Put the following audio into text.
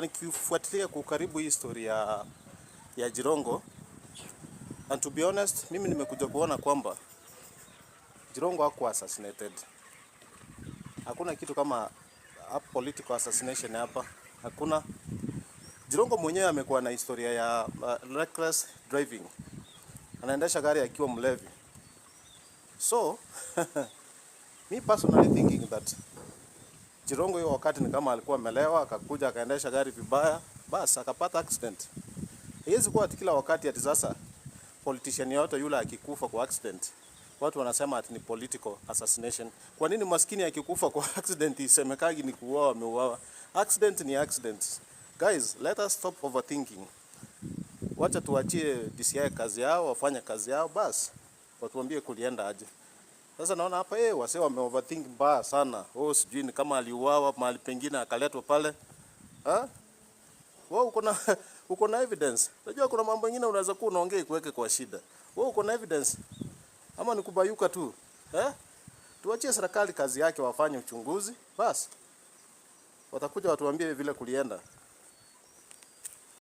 Nikifuatilia kwa karibu hii story ya Jirongo, and to be honest, mimi nimekuja kuona kwamba Jirongo hakuwa assassinated. Hakuna kitu kama political assassination hapa. Hakuna. Jirongo mwenyewe amekuwa na historia ya reckless driving. Anaendesha gari akiwa mlevi. So, me personally thinking that Jirongo hiyo wakati ni kama alikuwa amelewa, akakuja akaendesha gari vibaya, basi akapata accident. Haiwezi kuwa ati kila wakati ati sasa politician yote yule akikufa kwa accident watu wanasema ati ni political assassination. Kwa nini maskini akikufa kwa accident isemekagi ni kuuawa ameuawa? Accident ni accident. Guys, let us stop overthinking. Wacha tuachie DCI kazi yao, wafanye kazi yao basi. Watuambie kulienda aje. Sasa naona hapa wase wameoverthink mbaya sana. Sijui ni kama aliuawa mahali pengine akaletwa pale. Wewe uko na evidence. Unajua kuna mambo mengine unaweza kuwa unaongea ikuweke kwa shida. Wewe uko na evidence? Ama ni kubayuka tu? Tuachie serikali kazi yake wafanye uchunguzi. Basi. Watakuja watuambie vile kulienda.